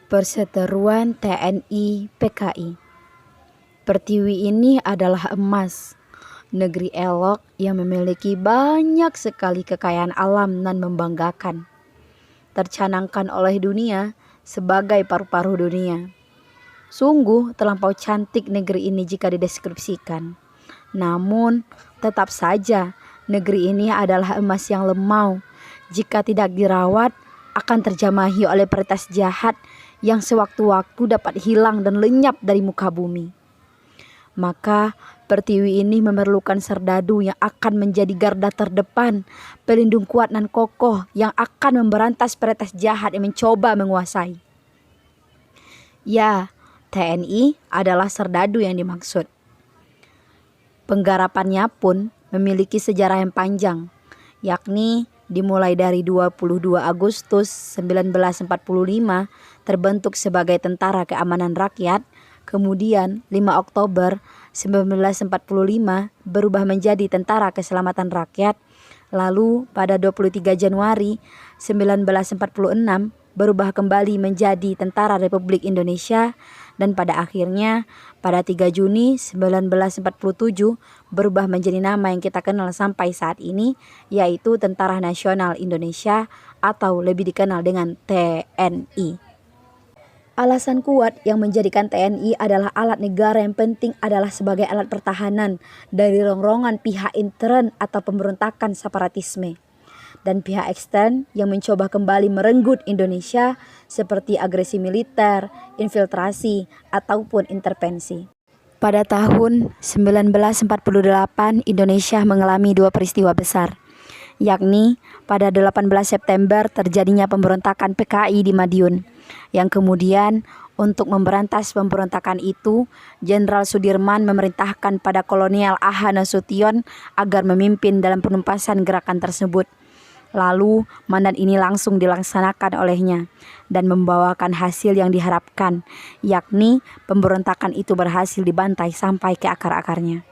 Perseteruan TNI PKI. Pertiwi ini adalah emas, negeri elok yang memiliki banyak sekali kekayaan alam dan membanggakan. Tercanangkan oleh dunia sebagai paru-paru dunia. Sungguh terlampau cantik negeri ini jika dideskripsikan. Namun, tetap saja negeri ini adalah emas yang lemau. Jika tidak dirawat, akan terjamahi oleh peritas jahat yang sewaktu-waktu dapat hilang dan lenyap dari muka bumi. Maka Pertiwi ini memerlukan serdadu yang akan menjadi garda terdepan, pelindung kuat dan kokoh yang akan memberantas peritas jahat yang mencoba menguasai. Ya, TNI adalah serdadu yang dimaksud. Penggarapannya pun memiliki sejarah yang panjang, yakni dimulai dari 22 Agustus 1945 terbentuk sebagai Tentara Keamanan Rakyat, kemudian 5 Oktober 1945 berubah menjadi Tentara Keselamatan Rakyat, lalu pada 23 Januari 1946 berubah kembali menjadi Tentara Republik Indonesia, dan pada akhirnya pada 3 Juni 1947 berubah menjadi nama yang kita kenal sampai saat ini, yaitu Tentara Nasional Indonesia atau lebih dikenal dengan TNI. Alasan kuat yang menjadikan TNI adalah alat negara yang penting adalah sebagai alat pertahanan dari rongrongan pihak intern atau pemberontakan separatisme, dan pihak ekstern yang mencoba kembali merenggut Indonesia seperti agresi militer, infiltrasi, ataupun intervensi. Pada tahun 1948 Indonesia mengalami 2 peristiwa besar, yakni pada 18 September terjadinya pemberontakan PKI di Madiun, yang kemudian untuk memberantas pemberontakan itu, Jenderal Sudirman memerintahkan pada Kolonel A.H. Nasution agar memimpin dalam penumpasan gerakan tersebut. Lalu mandat ini langsung dilaksanakan olehnya dan membawakan hasil yang diharapkan, yakni pemberontakan itu berhasil dibantai sampai ke akar-akarnya.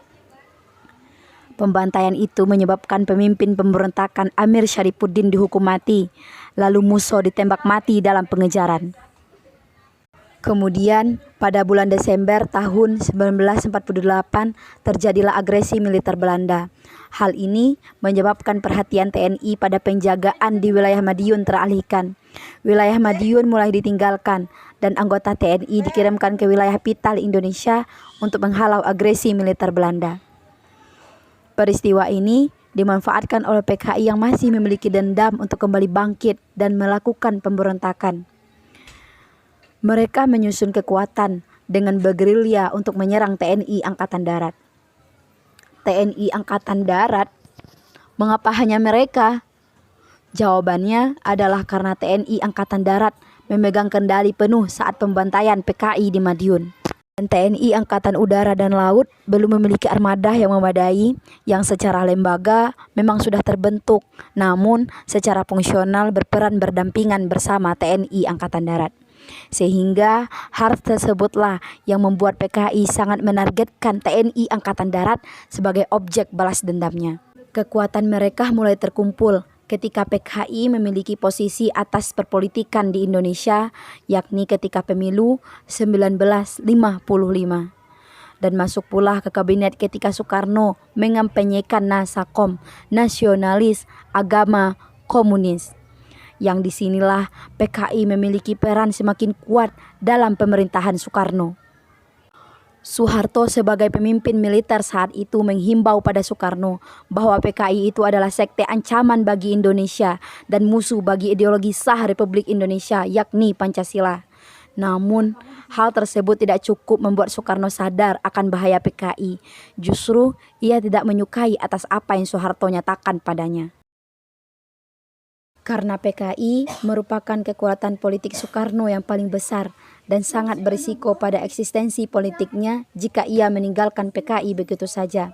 Pembantaian itu menyebabkan pemimpin pemberontakan Amir Syarifuddin dihukum mati, lalu Musso ditembak mati dalam pengejaran. Kemudian pada bulan Desember tahun 1948 terjadilah agresi militer Belanda. Hal ini menyebabkan perhatian TNI pada penjagaan di wilayah Madiun teralihkan. Wilayah Madiun mulai ditinggalkan dan anggota TNI dikirimkan ke wilayah Pital Indonesia untuk menghalau agresi militer Belanda. Peristiwa ini dimanfaatkan oleh PKI yang masih memiliki dendam untuk kembali bangkit dan melakukan pemberontakan. Mereka menyusun kekuatan dengan bergerilya untuk menyerang TNI Angkatan Darat. TNI Angkatan Darat, mengapa hanya mereka? Jawabannya adalah karena TNI Angkatan Darat memegang kendali penuh saat pembantaian PKI di Madiun. Dan TNI Angkatan Udara dan Laut belum memiliki armada yang memadai, yang secara lembaga memang sudah terbentuk, namun secara fungsional berperan berdampingan bersama TNI Angkatan Darat. Sehingga hal tersebutlah yang membuat PKI sangat menargetkan TNI Angkatan Darat sebagai objek balas dendamnya. Kekuatan mereka mulai terkumpul ketika PKI memiliki posisi atas perpolitikan di Indonesia, yakni ketika pemilu 1955. Dan masuk pula ke kabinet ketika Soekarno mengampanyekan Nasakom, nasionalis, agama, komunis. Yang disinilah PKI memiliki peran semakin kuat dalam pemerintahan Soekarno. Soeharto sebagai pemimpin militer saat itu menghimbau pada Soekarno bahwa PKI itu adalah sekte ancaman bagi Indonesia dan musuh bagi ideologi sah Republik Indonesia, yakni Pancasila. Namun, hal tersebut tidak cukup membuat Soekarno sadar akan bahaya PKI. Justru, ia tidak menyukai atas apa yang Soeharto nyatakan padanya. Karena PKI merupakan kekuatan politik Soekarno yang paling besar dan sangat berisiko pada eksistensi politiknya jika ia meninggalkan PKI begitu saja.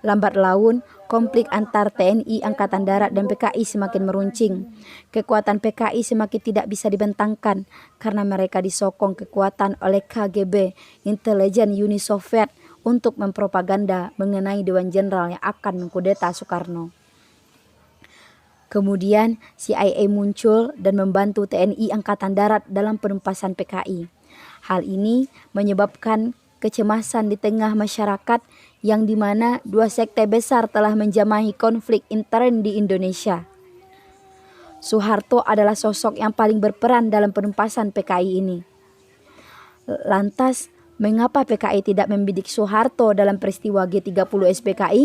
Lambat laun, konflik antar TNI Angkatan Darat dan PKI semakin meruncing. Kekuatan PKI semakin tidak bisa dibentangkan karena mereka disokong kekuatan oleh KGB, intelijen Uni Soviet, untuk mempropaganda mengenai Dewan Jenderal yang akan mengkudeta Soekarno. Kemudian CIA muncul dan membantu TNI Angkatan Darat dalam penumpasan PKI. Hal ini menyebabkan kecemasan di tengah masyarakat yang dimana dua sekte besar telah menjamah konflik intern di Indonesia. Soeharto adalah sosok yang paling berperan dalam penumpasan PKI ini. Lantas, mengapa PKI tidak membidik Soeharto dalam peristiwa G30 SPKI?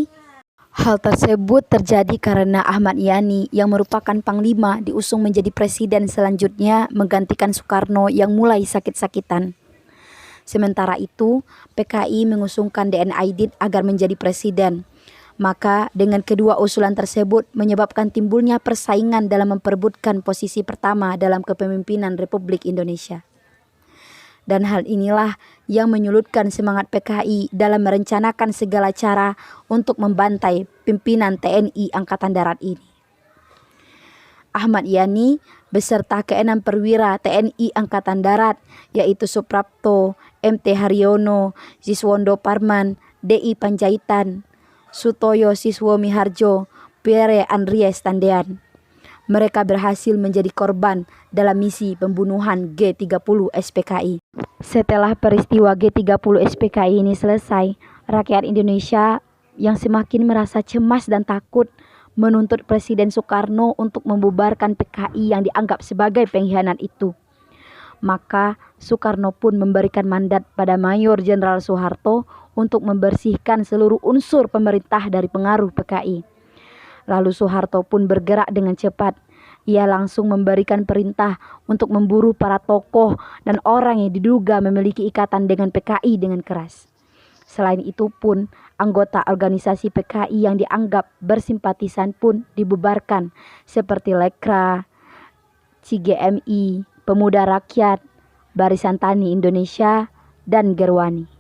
Hal tersebut terjadi karena Ahmad Yani yang merupakan panglima diusung menjadi presiden selanjutnya menggantikan Soekarno yang mulai sakit-sakitan. Sementara itu, PKI mengusungkan DN Aidit agar menjadi presiden. Maka dengan kedua usulan tersebut menyebabkan timbulnya persaingan dalam memperebutkan posisi pertama dalam kepemimpinan Republik Indonesia. Dan hal inilah yang menyulutkan semangat PKI dalam merencanakan segala cara untuk membantai pimpinan TNI Angkatan Darat ini. Ahmad Yani beserta ke-6 perwira TNI Angkatan Darat yaitu Suprapto, MT Haryono, Siswondo Parman, DI Panjaitan, Sutoyo Siswo Miharjo, Pierre Andries Tandean. Mereka berhasil menjadi korban dalam misi pembunuhan G30 SPKI. Setelah peristiwa G30 SPKI ini selesai, rakyat Indonesia yang semakin merasa cemas dan takut menuntut Presiden Soekarno untuk membubarkan PKI yang dianggap sebagai pengkhianat itu. Maka Soekarno pun memberikan mandat pada Mayor Jenderal Soeharto untuk membersihkan seluruh unsur pemerintah dari pengaruh PKI. Lalu Soeharto pun bergerak dengan cepat. Ia langsung memberikan perintah untuk memburu para tokoh dan orang yang diduga memiliki ikatan dengan PKI dengan keras. Selain itu pun, anggota organisasi PKI yang dianggap bersimpatisan pun dibubarkan seperti Lekra, CGMI, Pemuda Rakyat, Barisan Tani Indonesia, dan Gerwani.